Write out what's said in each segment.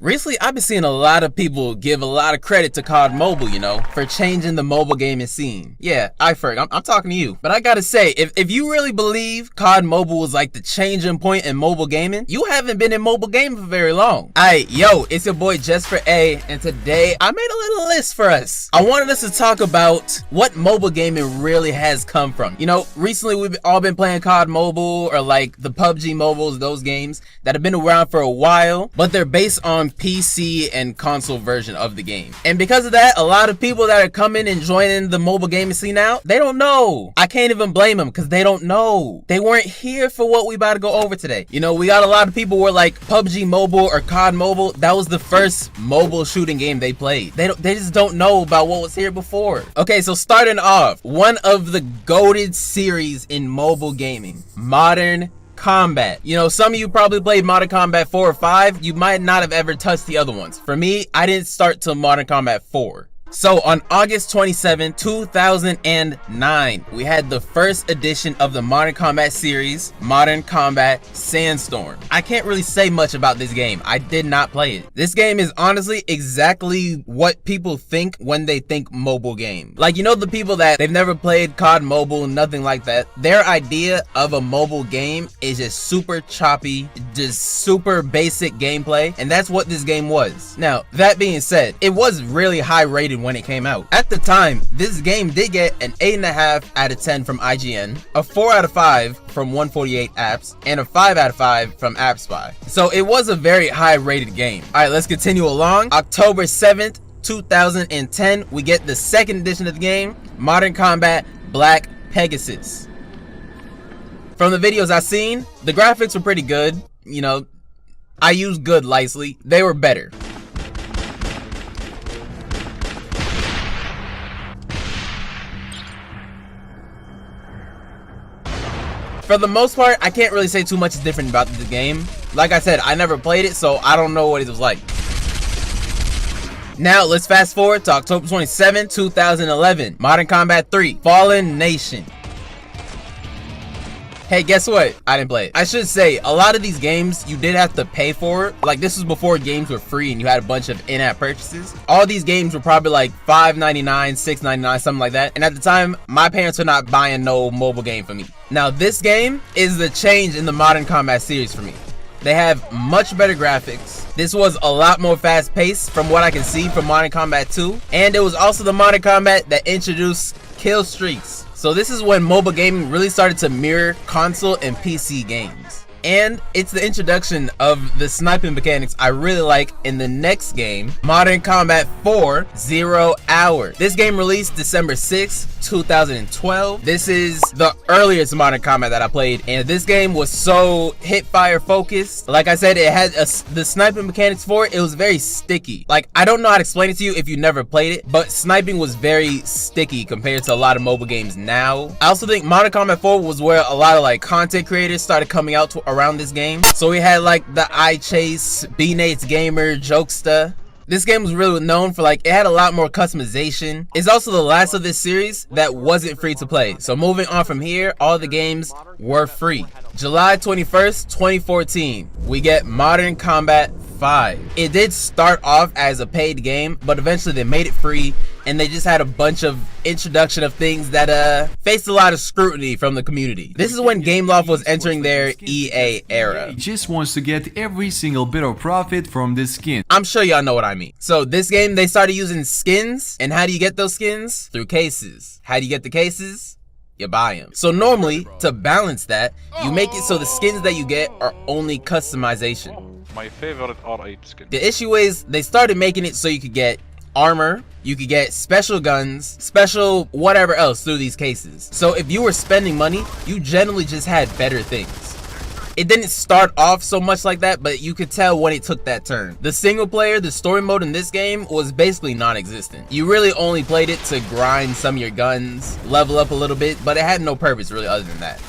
Recently, I've been seeing a lot of people give a lot of credit to COD Mobile, for changing the mobile gaming scene. Yeah, iFerg, I'm talking to you. But I gotta say, if you really believe COD Mobile was like the changing point in mobile gaming, you haven't been in mobile gaming for very long. Alright, yo, it's your boy Jesper A, and today I made a little list for us. I wanted us to talk about what mobile gaming really has come from. Recently we've all been playing COD Mobile, or like the PUBG Mobiles, those games that have been around for a while, but they're based on PC and console version of the game. And because of that, a lot of people that are coming and joining the mobile gaming scene now, they don't know. I can't even blame them because they don't know. They weren't here for what we about to go over today. We got a lot of people who are like PUBG Mobile or COD Mobile. That was the first mobile shooting game they played. They just don't know about what was here before. Okay, so starting off, one of the goated series in mobile gaming, Modern Combat. Some of you probably played Modern Combat 4 or 5. You might not have ever touched the other ones. For me, I didn't start till Modern Combat 4. So on August 27, 2009, we had the first edition of the Modern Combat series, Modern Combat Sandstorm. I can't really say much about this game. I did not play it. This game is honestly exactly what people think when they think mobile game. Like, the people that they've never played COD Mobile, nothing like that. Their idea of a mobile game is just super choppy, just super basic gameplay, and that's what this game was. Now, that being said, it was really high rated when it came out. At the time, this game did get an 8.5 out of 10 from IGN, a 4 out of 5 from 148 Apps, and a 5 out of 5 from AppSpy. So it was a very high rated game. Alright, let's continue along. October 7th, 2010, we get the second edition of the game, Modern Combat Black Pegasus. From the videos I've seen, the graphics were pretty good. I use good lightly. They were better. For the most part, I can't really say too much is different about the game. Like I said, I never played it, so I don't know what it was like. Now, let's fast forward to October 27, 2011. Modern Combat 3, Fallen Nation. Hey, guess what? I didn't play it. I should say, a lot of these games, you did have to pay for it. Like, this was before games were free and you had a bunch of in-app purchases. All these games were probably like $5.99, $6.99, something like that. And at the time, my parents were not buying no mobile game for me. Now, this game is the change in the Modern Combat series for me. They have much better graphics. This was a lot more fast-paced from what I can see from Modern Combat 2. And it was also the Modern Combat that introduced kill streaks. So this is when mobile gaming really started to mirror console and PC games. And it's the introduction of the sniping mechanics I really like in the next game, Modern Combat 4 Zero Hour. This game released December 6, 2012. This is the earliest Modern Combat that I played, and this game was so hip-fire focused. Like I said, it had the sniping mechanics for it. It was very sticky. Like, I don't know how to explain it to you if you never played it, but sniping was very sticky compared to a lot of mobile games now. I also think Modern Combat 4 was where a lot of like content creators started coming out around this game. So we had like the iChase, B-Nates Gamer, Jokesta. This game was really known for it had a lot more customization. It's also the last of this series that wasn't free to play. So moving on from here, all the games were free. July 21st, 2014, we get Modern Combat 5. It did start off as a paid game, but eventually they made it free, and they just had a bunch of introduction of things that faced a lot of scrutiny from the community. This is when Gameloft was entering their EA era. He just wants to get every single bit of profit from this skin. I'm sure y'all know what I mean. So this game, they started using skins, and how do you get those skins? Through cases. How do you get the cases? You buy them. So normally, to balance that, you make it so the skins that you get are only customization. My favorite R8 skin. The issue is, they started making it so you could get armor, you could get special guns, special whatever else through these cases. So if you were spending money, you generally just had better things. It didn't start off so much like that, but you could tell when it took that turn. The single player, the story mode in this game was basically non-existent. You really only played it to grind some of your guns, level up a little bit, but it had no purpose really other than that.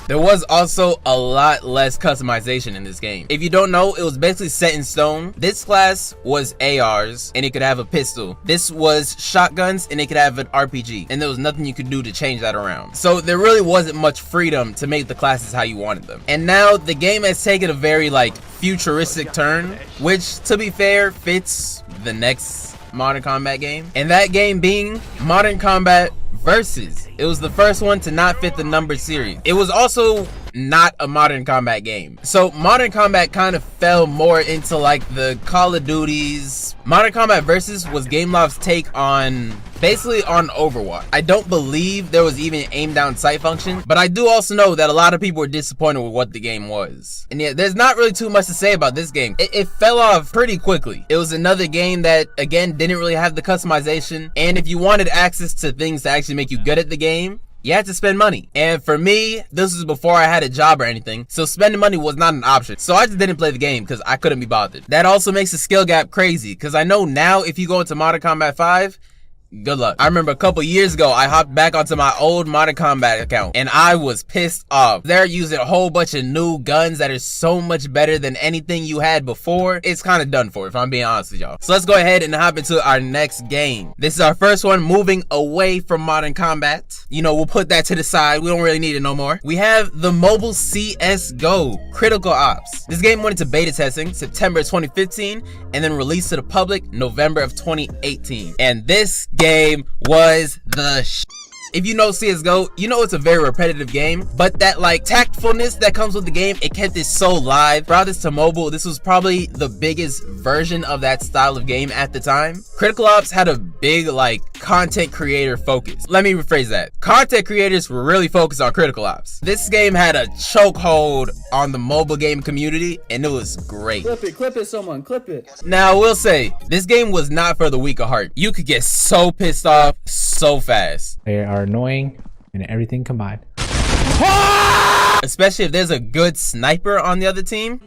There was also a lot less customization in this game. If you don't know, it was basically set in stone. This class was ARs and it could have a pistol. This was shotguns and it could have an RPG, and there was nothing you could do to change that around. So there really wasn't much freedom to make the classes how you wanted them. And now the game has taken a very like futuristic turn, which to be fair fits the next Modern Combat game, and that game being Modern Combat Versus. It was the first one to not fit the number series. It was also not a Modern Combat game. So Modern Combat kind of fell more into like the Call of Duties. Modern Combat Versus was Gameloft's take on basically on Overwatch. I don't believe there was even an aim down sight function, but I do also know that a lot of people were disappointed with what the game was. And yeah, there's not really too much to say about this game. It fell off pretty quickly. It was another game that again didn't really have the customization, and if you wanted access to things to actually make you good at the game, you had to spend money. And for me, this was before I had a job or anything, so spending money was not an option. So I just didn't play the game because I couldn't be bothered. That also makes the skill gap crazy, because I know now if you go into Modern Combat 5, good luck. I remember a couple years ago, I hopped back onto my old Modern Combat account and I was pissed off. They're using a whole bunch of new guns that are so much better than anything you had before. It's kind of done for, if I'm being honest with y'all. So let's go ahead and hop into our next game. This is our first one, moving away from Modern Combat. You know, we'll put that to the side. We don't really need it no more. We have the mobile CSGO Critical Ops. This game went into beta testing September 2015 and then released to the public November of 2018. And this game was the If you know CSGO, you know it's a very repetitive game, but that like tactfulness that comes with the game, it kept it so live. Brought this to mobile, this was probably the biggest version of that style of game at the time. Critical Ops had a big like content creator focus. Let me rephrase that. Content creators were really focused on Critical Ops. This game had a chokehold on the mobile game community, and it was great. Clip it, someone, clip it. Now, I will say, this game was not for the weak of heart. You could get so pissed off so fast. They are annoying and everything combined. Especially if there's a good sniper on the other team.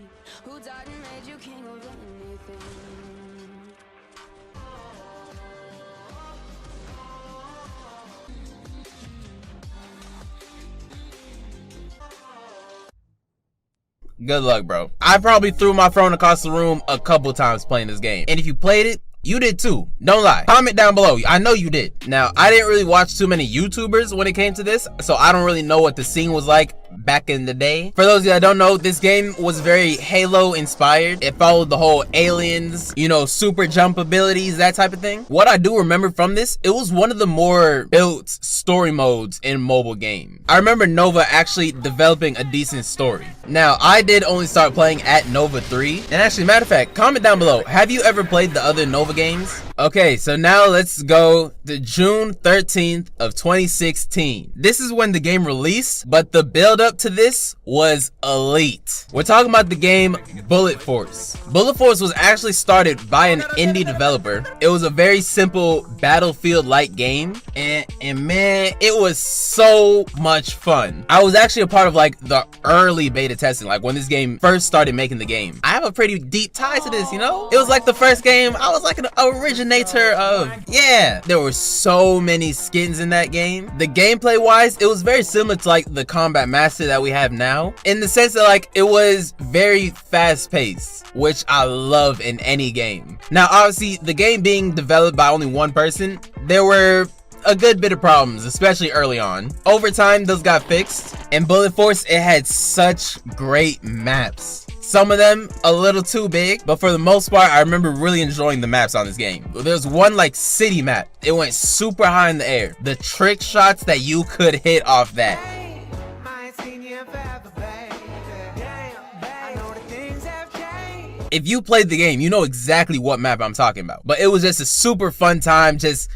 Good luck, bro. I probably threw my phone across the room a couple times playing this game. And if you played it, you did too. Don't lie. Comment down below. I know you did. Now, I didn't really watch too many YouTubers when it came to this, so I don't really know what the scene was like back in the day. For those of you that don't know, this game was very Halo inspired. It followed the whole aliens, you know, super jump abilities, that type of thing. What I do remember from this, it was one of the more built story modes in mobile game. I remember Nova actually developing a decent story. Now, I did only start playing at Nova 3. And actually, matter of fact, comment down below, have you ever played the other Nova games? Okay, so now let's go to June 13th of 2016. This is when the game released, but the build up to this was elite. We're talking about the game Bullet Force. Bullet Force was actually started by an indie developer. It was a very simple Battlefield-like game, and man, it was so much fun. I was actually a part of like the early beta testing, like when this game first started making the game. I have a pretty deep tie to this, you know? It was like the first game I was like an originator of. Yeah, there were so many skins in that game. The gameplay wise, it was very similar to like the Combat Master that we have now, in the sense that like it was very fast paced, which I love in any game. Now obviously, the game being developed by only one person, there were a good bit of problems, especially early on. Over time, those got fixed, and Bullet Force, it had such great maps. Some of them a little too big, but for the most part, I remember really enjoying the maps on this game. There's one like city map. It went super high in the air. The trick shots that you could hit off that. If you played the game, you know exactly what map I'm talking about. But it was just a super fun time. Just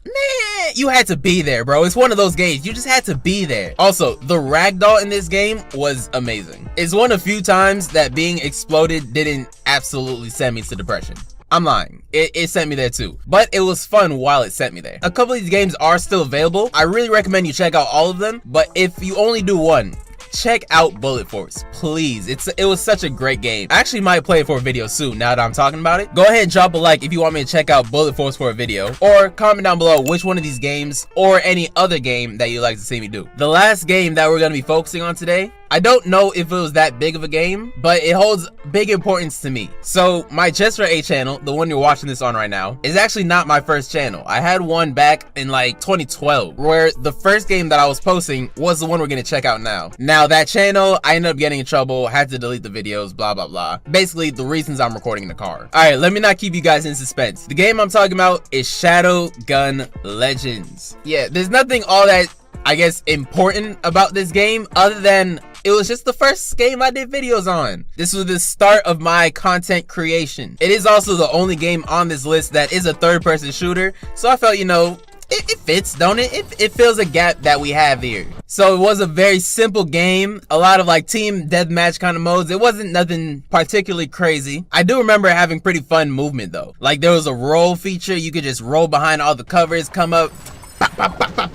man, you had to be there, bro. It's one of those games, you just had to be there. Also, the ragdoll in this game was amazing. It's one of the few times that being exploded didn't absolutely send me to depression. I'm lying. It sent me there too. But it was fun while it sent me there. A couple of these games are still available. I really recommend you check out all of them. But if you only do one, check out Bullet Force, please. It was such a great game. I actually might play it for a video soon now that I'm talking about it. Go ahead and drop a like if you want me to check out Bullet Force for a video, or comment down below which one of these games or any other game that you'd like to see me do. The last game that we're going to be focusing on today, I don't know if it was that big of a game, but it holds big importance to me. So my Just for A channel, the one you're watching this on right now, is actually not my first channel. I had one back in like 2012, where the first game that I was posting was the one we're gonna check out now. Now that channel, I ended up getting in trouble, had to delete the videos, blah, blah, blah. Basically the reasons I'm recording in the car. All right, let me not keep you guys in suspense. The game I'm talking about is Shadowgun Legends. Yeah, there's nothing all that, I guess, important about this game other than it was just the first game I did videos on. This was the start of my content creation. It is also the only game on this list that is a third-person shooter, so I felt, you know, it fits, don't it? It fills a gap that we have here. So it was a very simple game, a lot of like team deathmatch kind of modes. It wasn't nothing particularly crazy. I do remember having pretty fun movement though. Like there was a roll feature, you could just roll behind all the covers, come up, pop, pop, pop, pop.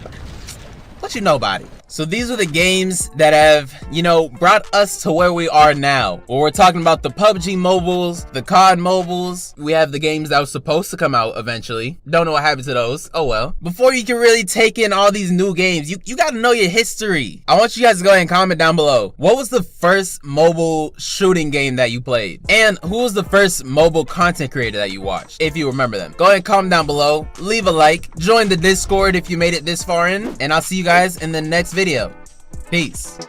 What you know about it? So these are the games that have, you know, brought us to where we are now. Where we're talking about the PUBG mobiles, the COD mobiles. We have the games that were supposed to come out eventually. Don't know what happened to those. Oh well. Before you can really take in all these new games, you gotta know your history. I want you guys to go ahead and comment down below. What was the first mobile shooting game that you played? And who was the first mobile content creator that you watched, if you remember them? Go ahead and comment down below. Leave a like. Join the Discord if you made it this far in. And I'll see you guys in the next video. Peace.